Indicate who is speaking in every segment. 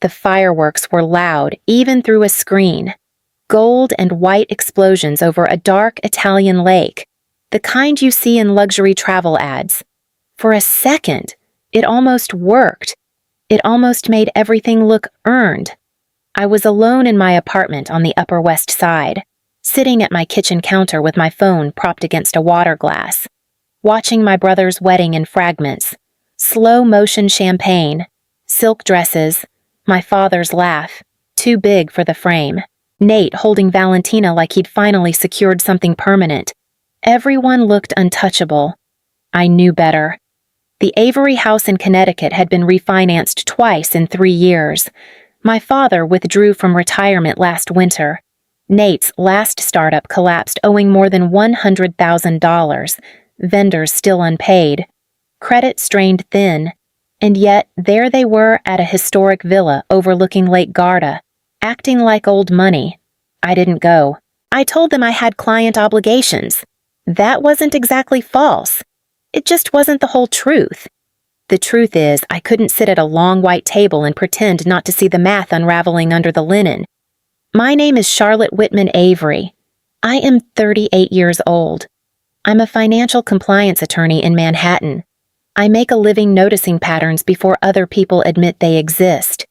Speaker 1: The fireworks were loud, even through a screen. Gold and white explosions over a dark Italian lake, the kind you see in luxury travel ads. For a second, it almost worked. It almost made everything look earned. I was alone in my apartment on the Upper West Side, sitting at my kitchen counter with my phone propped against a water glass, watching my brother's wedding in fragments, slow-motion champagne, silk dresses, my father's laugh, too big for the frame, Nate holding Valentina like he'd finally secured something permanent. Everyone looked untouchable. I knew better. The Avery house in Connecticut had been refinanced twice in 3 years. My father withdrew from retirement last winter. Nate's last startup collapsed owing more than $100,000, vendors still unpaid. Credit strained thin, and yet there they were at a historic villa overlooking Lake Garda, acting like old money. I didn't go. I told them I had client obligations. That wasn't exactly false. It just wasn't the whole truth. The truth is, I couldn't sit at a long white table and pretend not to see the math unraveling under the linen. My name is Charlotte Whitman Avery. I am 38 years old. I'm a financial compliance attorney in Manhattan. I make a living noticing patterns before other people admit they exist.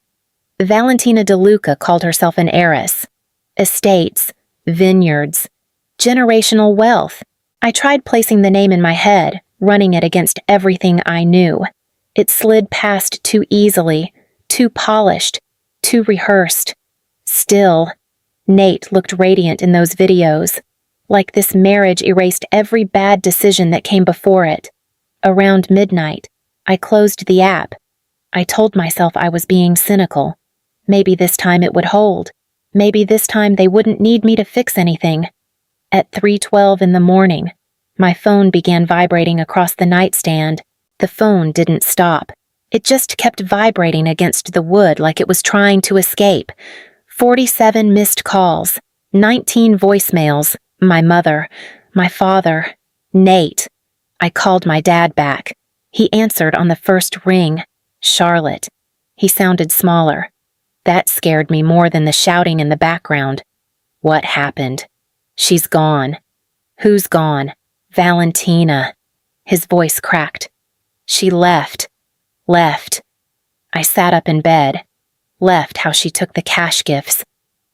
Speaker 1: Valentina DeLuca called herself an heiress. Estates, vineyards, generational wealth. I tried placing the name in my head, running it against everything I knew. It slid past too easily, too polished, too rehearsed. Still, Nate looked radiant in those videos, like this marriage erased every bad decision that came before it. Around midnight, I closed the app. I told myself I was being cynical. Maybe this time it would hold. Maybe this time they wouldn't need me to fix anything. At 3:12 in the morning, my phone began vibrating across the nightstand. The phone didn't stop. It just kept vibrating against the wood like it was trying to escape. 47 missed calls, 19 voicemails, my mother, my father, Nate. I called my dad back. He answered on the first ring. Charlotte. He sounded smaller. That scared me more than the shouting in the background. What happened? She's gone. Who's gone? Valentina. His voice cracked. She left. Left. I sat up in bed. Left how she took the cash gifts.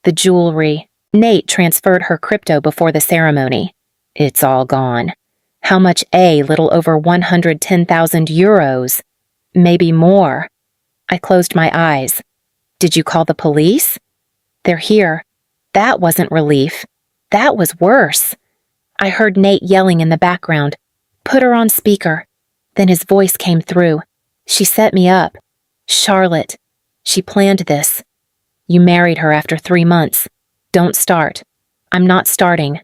Speaker 1: The jewelry. Nate transferred her crypto before the ceremony. It's all gone. How much? A little over 110,000 euros. Maybe more. I closed my eyes. Did you call the police? They're here. That wasn't relief. That was worse. I heard Nate yelling in the background. Put her on speaker. Then his voice came through. She set me up. Charlotte. She planned this. You married her after 3 months. Don't start. I'm not starting.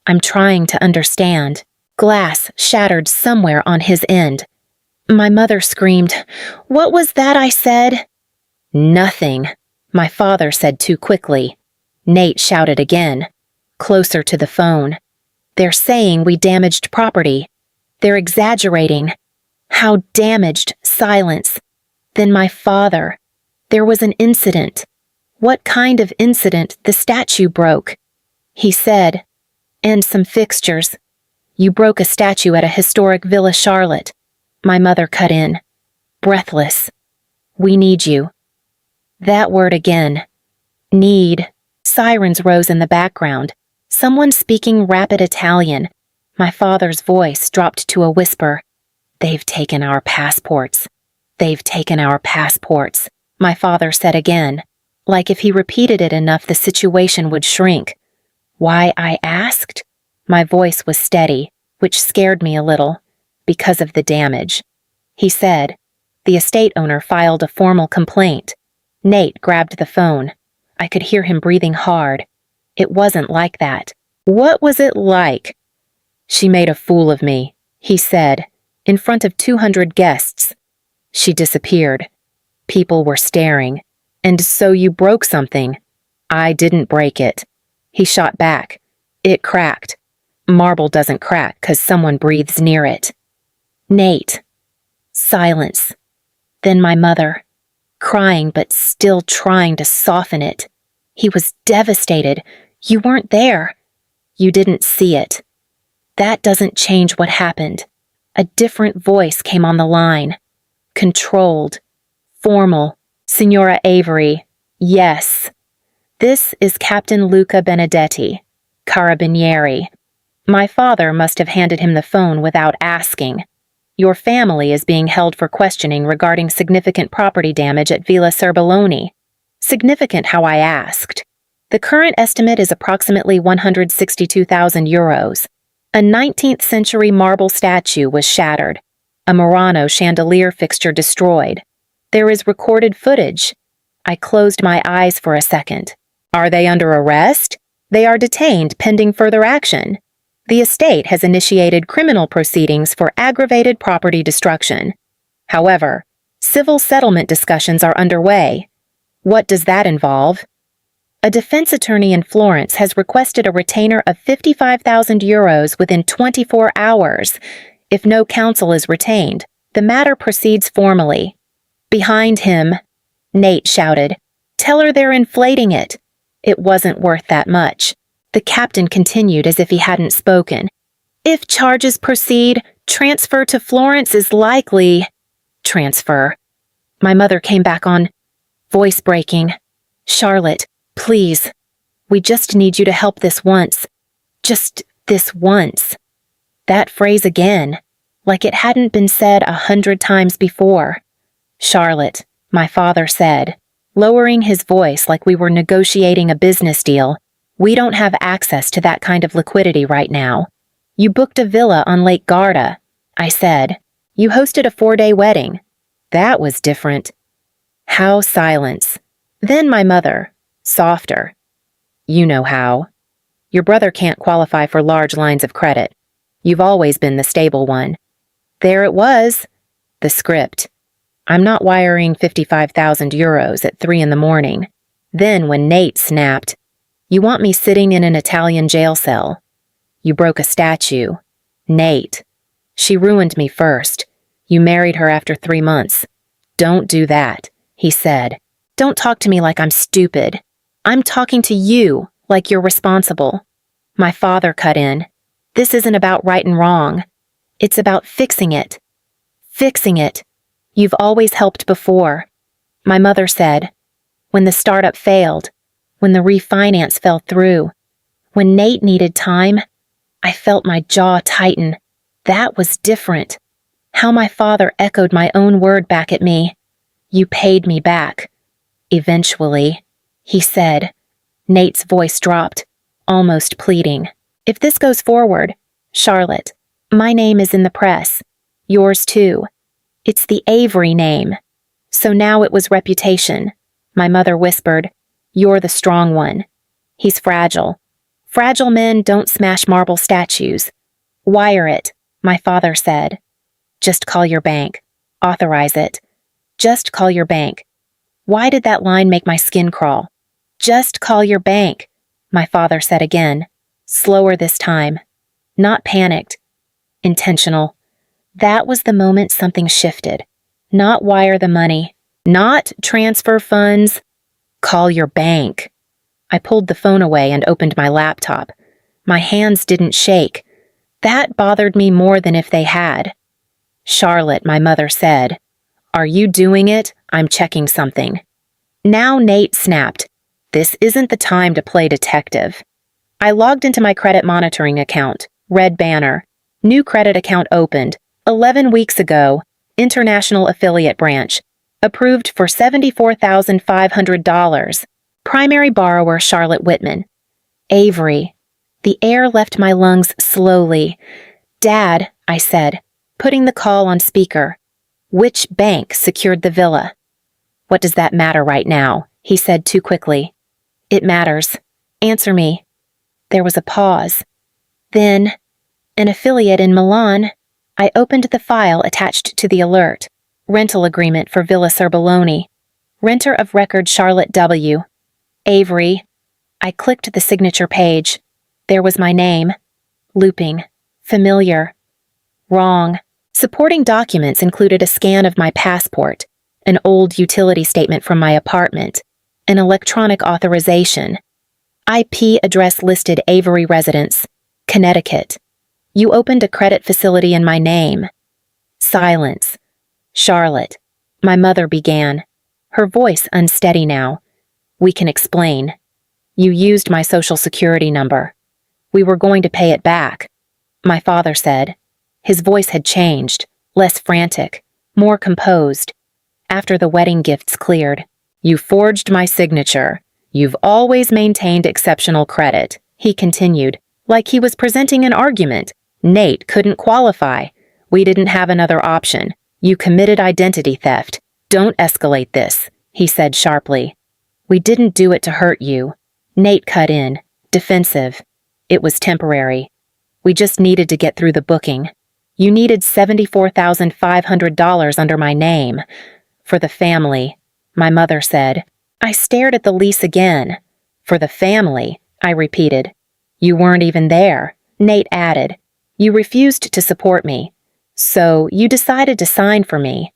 Speaker 1: I'm trying to understand. Glass shattered somewhere on his end. My mother screamed, "What was that I said?" Nothing, my father said too quickly. Nate shouted again, closer to the phone. They're saying we damaged property. They're exaggerating. How damaged? Silence. Then my father. There was an incident. What kind of incident? The statue broke. He said, and some fixtures. You broke a statue at a historic Villa Charlotte. My mother cut in, breathless. We need you. That word again. Need. Sirens rose in the background. Someone speaking rapid Italian. My father's voice dropped to a whisper. They've taken our passports. They've taken our passports, my father said again, like if he repeated it enough the situation would shrink. Why I asked? My voice was steady, which scared me a little, because of the damage. He said, the estate owner filed a formal complaint. Nate grabbed the phone. I could hear him breathing hard. It wasn't like that. What was it like? She made a fool of me, he said, in front of 200 guests. She disappeared. People were staring. And so you broke something. I didn't break it. He shot back. It cracked. Marble doesn't crack 'cause someone breathes near it. Nate. Silence. Then my mother. crying but still trying to soften it. He was devastated. You weren't there. You didn't see it. That doesn't change what happened. A different voice came on the line. Controlled. Formal. Signora Avery. Yes. This is Captain Luca Benedetti, Carabinieri. My father must have handed him the phone without asking. Your family is being held for questioning regarding significant property damage at Villa Cerbaloni. Significant how I asked. The current estimate is approximately 162,000 euros. A 19th century marble statue was shattered. A Murano chandelier fixture destroyed. There is recorded footage. I closed my eyes for a second. Are they under arrest? They are detained pending further action. The estate has initiated criminal proceedings for aggravated property destruction. However, civil settlement discussions are underway. What does that involve? A defense attorney in Florence has requested a retainer of 55,000 euros within 24 hours. If no counsel is retained, the matter proceeds formally. Behind him, Nate shouted, "Tell her they're inflating it." It wasn't worth that much. The captain continued as if he hadn't spoken. If charges proceed, transfer to Florence is likely. Transfer. My mother came back on, voice breaking. Charlotte, please. We just need you to help this once. Just this once. That phrase again, like it hadn't been said 100 times before. Charlotte, my father said, lowering his voice like we were negotiating a business deal. We don't have access to that kind of liquidity right now. You booked a villa on Lake Garda, I said. You hosted a 4-day wedding. That was different. How silence. Then my mother, softer. You know how. Your brother can't qualify for large lines of credit. You've always been the stable one. There it was. The script. I'm not wiring 55,000 euros at 3 a.m. Then when Nate snapped, you want me sitting in an Italian jail cell. You broke a statue. Nate. She ruined me first. You married her after 3 months. Don't do that, he said. Don't talk to me like I'm stupid. I'm talking to you like you're responsible. My father cut in. This isn't about right and wrong. It's about fixing it. Fixing it. You've always helped before. My mother said, when the startup failed, when the refinance fell through, when Nate needed time, I felt my jaw tighten. That was different. How my father echoed my own word back at me. You paid me back. Eventually, he said. Nate's voice dropped, almost pleading. If this goes forward, Charlotte, my name is in the press. Yours too. It's the Avery name. So now it was reputation. My mother whispered, you're the strong one. He's fragile. Fragile men don't smash marble statues. Wire it, my father said. Just call your bank. Authorize it. Just call your bank. Why did that line make my skin crawl? Just call your bank, my father said again, slower this time. Not panicked. Intentional. That was the moment something shifted. Not wire the money. Not transfer funds. Call your bank. I pulled the phone away and opened my laptop. My hands didn't shake. That bothered me more than if they had. Charlotte, my mother said, are you doing it? I'm checking something. Now Nate snapped. This isn't the time to play detective. I logged into my credit monitoring account. Red banner. New credit account opened. 11 weeks ago. International affiliate branch. Approved for $74,500. Primary borrower Charlotte Whitman. Avery. The air left my lungs slowly. Dad, I said, putting the call on speaker. Which bank secured the villa? What does that matter right now? He said too quickly. It matters. Answer me. There was a pause. Then, an affiliate in Milan. I opened the file attached to the alert. Rental agreement for Villa Cerbaloni. Renter of record Charlotte W. Avery. I clicked the signature page. There was my name. Looping. Familiar. Wrong. Supporting documents included a scan of my passport. an old utility statement from my apartment, an electronic authorization. IP address listed Avery Residence, Connecticut. You opened a credit facility in my name. Silence. Charlotte. My mother began, her voice unsteady now. We can explain. You used my social security number. We were going to pay it back. My father said. His voice had changed, less frantic, more composed. After the wedding gifts cleared, you forged my signature. You've always maintained exceptional credit, he continued, like he was presenting an argument. Nate couldn't qualify. We didn't have another option. You committed identity theft. Don't escalate this, he said sharply. We didn't do it to hurt you. Nate cut in, defensive. It was temporary. We just needed to get through the booking. You needed $74,500 under my name. For the family, my mother said. I stared at the lease again. For the family, I repeated. You weren't even there, Nate added. You refused to support me. So you decided to sign for me.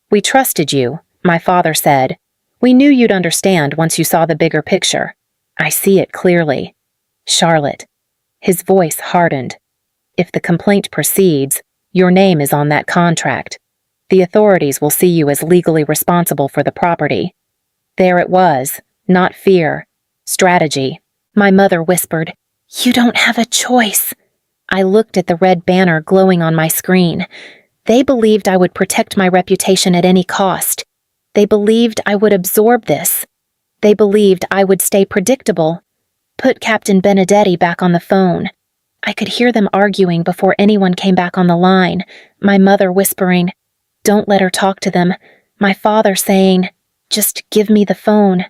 Speaker 1: We trusted you, my father said. We knew you'd understand once you saw the bigger picture. I see it clearly. Charlotte. His voice hardened. If the complaint proceeds, your name is on that contract. The authorities will see you as legally responsible for the property. There it was, not fear. Strategy. My mother whispered, You don't have a choice. I looked at the red banner glowing on my screen. They believed I would protect my reputation at any cost. They believed I would absorb this. They believed I would stay predictable. Put Captain Benedetti back on the phone. I could hear them arguing before anyone came back on the line, my mother whispering, Don't let her talk to them. My father saying, Just give me the phone.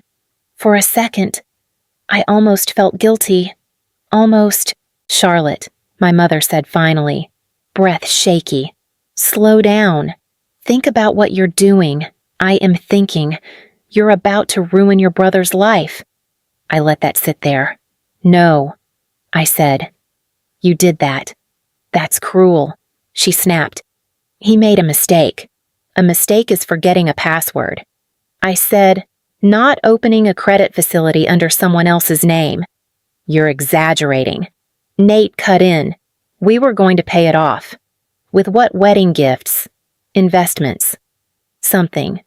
Speaker 1: For a second, I almost felt guilty. Almost. Charlotte, my mother said finally, breath shaky. Slow down. Think about what you're doing. I am thinking. You're about to ruin your brother's life. I let that sit there. No, I said. You did that. That's cruel, she snapped. He made a mistake. A mistake is forgetting a password. I said, not opening a credit facility under someone else's name. You're exaggerating. Nate cut in. We were going to pay it off. With what wedding gifts? Investments. Something.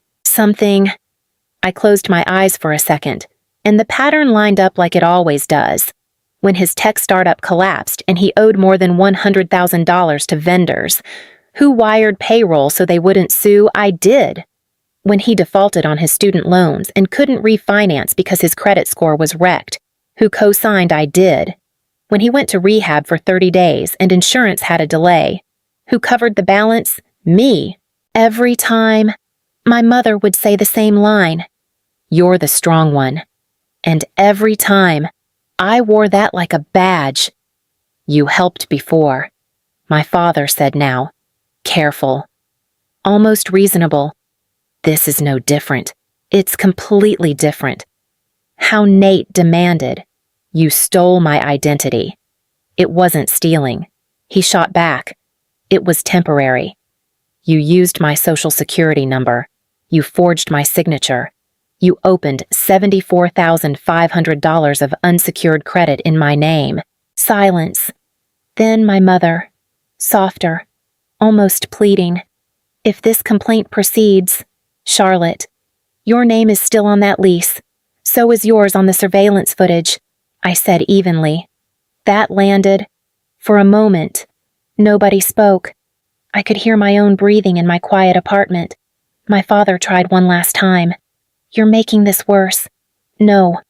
Speaker 1: I closed my eyes for a second, and the pattern lined up like it always does. When his tech startup collapsed and he owed more than $100,000 to vendors. Who wired payroll so they wouldn't sue? I did. When he defaulted on his student loans and couldn't refinance because his credit score was wrecked. Who co-signed? I did. When he went to rehab for 30 days and insurance had a delay. Who covered the balance? Me. Every time. My mother would say the same line. You're the strong one. And every time, I wore that like a badge. You helped before. My father said now. Careful. Almost reasonable. This is no different. It's completely different. How Nate demanded. You stole my identity. It wasn't stealing. He shot back. It was temporary. You used my social security number. You forged my signature. You opened $74,500 of unsecured credit in my name. Silence. Then my mother, softer, almost pleading. If this complaint proceeds, Charlotte, your name is still on that lease. So is yours on the surveillance footage, I said evenly. That landed. For a moment, nobody spoke. I could hear my own breathing in my quiet apartment. My father tried one last time. You're making this worse. No,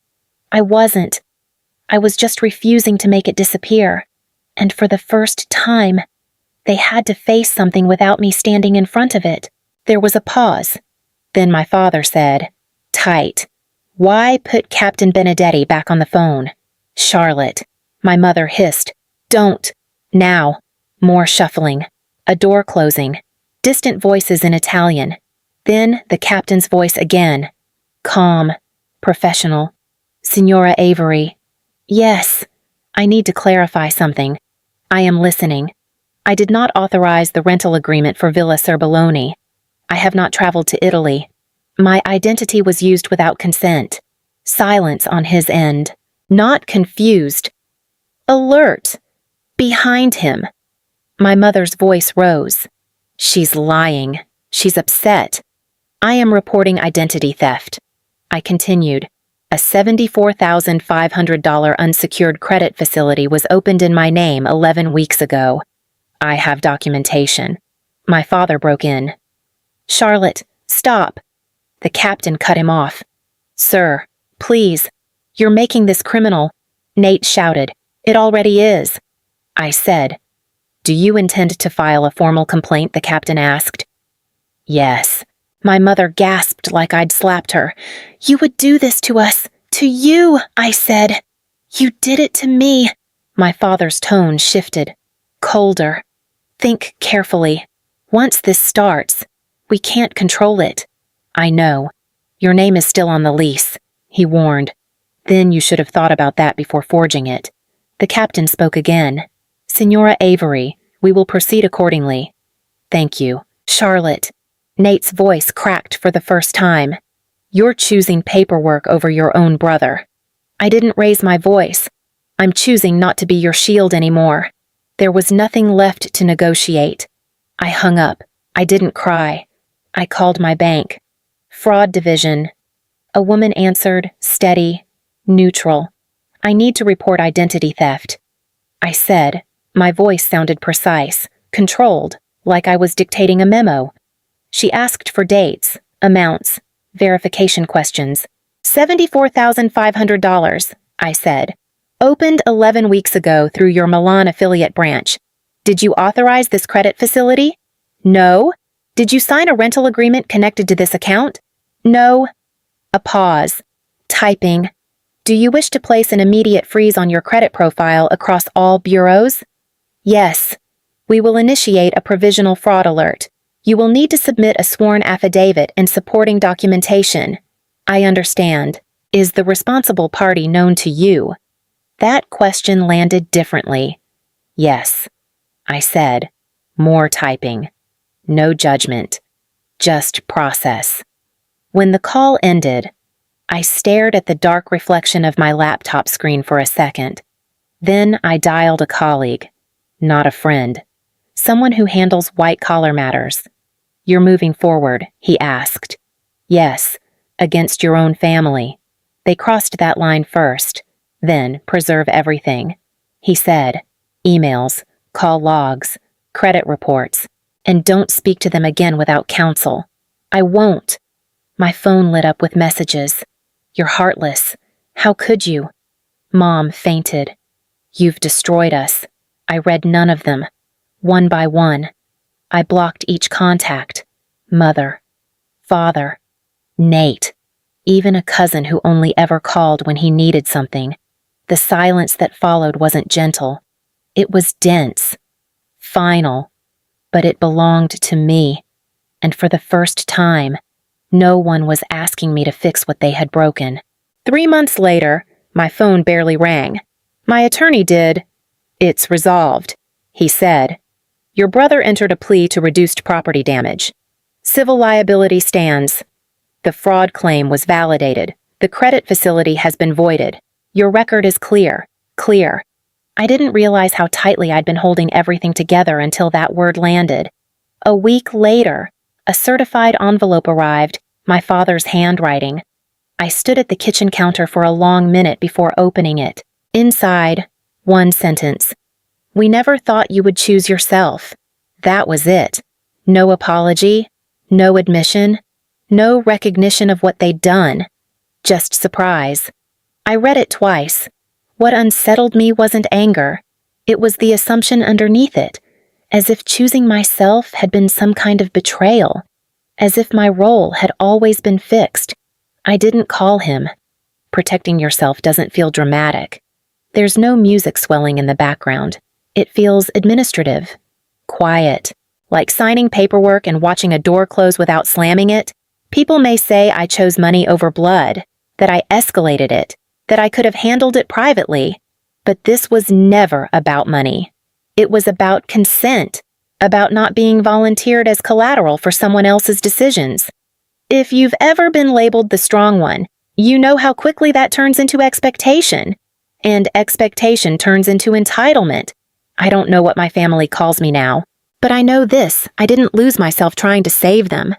Speaker 1: I wasn't. I was just refusing to make it disappear. And for the first time, they had to face something without me standing in front of it. There was a pause. Then my father said, tight. Why put Captain Benedetti back on the phone? Charlotte. My mother hissed. Don't. Now. More shuffling. A door closing. Distant voices in Italian. Then the captain's voice again. Calm. Professional. Signora Avery. Yes. I need to clarify something. I am listening. I did not authorize the rental agreement for Villa Cerboloni. I have not traveled to Italy. My identity was used without consent. Silence on his end. Not confused. Alert. Behind him. My mother's voice rose. She's lying. She's upset. I am reporting identity theft. I continued. A $74,500 unsecured credit facility was opened in my name 11 weeks ago. I have documentation. My father broke in. Charlotte, stop. The captain cut him off. Sir, please. You're making this criminal. Nate shouted. It already is. I said. Do you intend to file a formal complaint? The captain asked. Yes. My mother gasped like I'd slapped her. You would do this to us. To you, I said. You did it to me. My father's tone shifted. Colder. Think carefully. Once this starts, we can't control it. I know. Your name is still on the lease, he warned. Then you should have thought about that before forging it. The captain spoke again. Senora Avery, we will proceed accordingly. Thank you. Charlotte. Nate's voice cracked for the first time. You're choosing paperwork over your own brother. I didn't raise my voice. I'm choosing not to be your shield anymore. There was nothing left to negotiate. I hung up. I didn't cry. I called my bank. Fraud division. A woman answered, steady, neutral. I need to report identity theft. I said. My voice sounded precise, controlled, like I was dictating a memo. She asked for dates, amounts, verification questions. $74,500, I said. Opened 11 weeks ago through your Milan affiliate branch. Did you authorize this credit facility? No. Did you sign a rental agreement connected to this account? No. A pause. Typing. Do you wish to place an immediate freeze on your credit profile across all bureaus? Yes. We will initiate a provisional fraud alert. You will need to submit a sworn affidavit and supporting documentation. I understand. Is the responsible party known to you? That question landed differently. Yes. I said. More typing. No judgment. Just process. When the call ended, I stared at the dark reflection of my laptop screen for a second. Then I dialed a colleague. Not a friend. Someone who handles white-collar matters. You're moving forward, he asked. Yes, against your own family. They crossed that line first. Then preserve everything. He said, emails, call logs, credit reports, and don't speak to them again without counsel. I won't. My phone lit up with messages. You're heartless. How could you? Mom fainted. You've destroyed us. I read none of them. One by one. I blocked each contact. Mother. Father. Nate. Even a cousin who only ever called when he needed something. The silence that followed wasn't gentle. It was dense. Final. But it belonged to me. And for the first time, no one was asking me to fix what they had broken. 3 months later, my phone barely rang. My attorney did. It's resolved, he said. Your brother entered a plea to reduced property damage. Civil liability stands. The fraud claim was validated. The credit facility has been voided. Your record is clear. Clear. I didn't realize how tightly I'd been holding everything together until that word landed. A week later, a certified envelope arrived, my father's handwriting. I stood at the kitchen counter for a long minute before opening it. Inside, one sentence. We never thought you would choose yourself. That was it. No apology, no admission, no recognition of what they'd done. Just surprise. I read it twice. What unsettled me wasn't anger. It was the assumption underneath it, as if choosing myself had been some kind of betrayal, as if my role had always been fixed. I didn't call him. Protecting yourself doesn't feel dramatic. There's no music swelling in the background. It feels administrative, quiet, like signing paperwork and watching a door close without slamming it. People may say I chose money over blood, that I escalated it, that I could have handled it privately, but this was never about money. It was about consent, about not being volunteered as collateral for someone else's decisions. If you've ever been labeled the strong one, you know how quickly that turns into expectation. And expectation turns into entitlement. I don't know what my family calls me now, but I know this: I didn't lose myself trying to save them.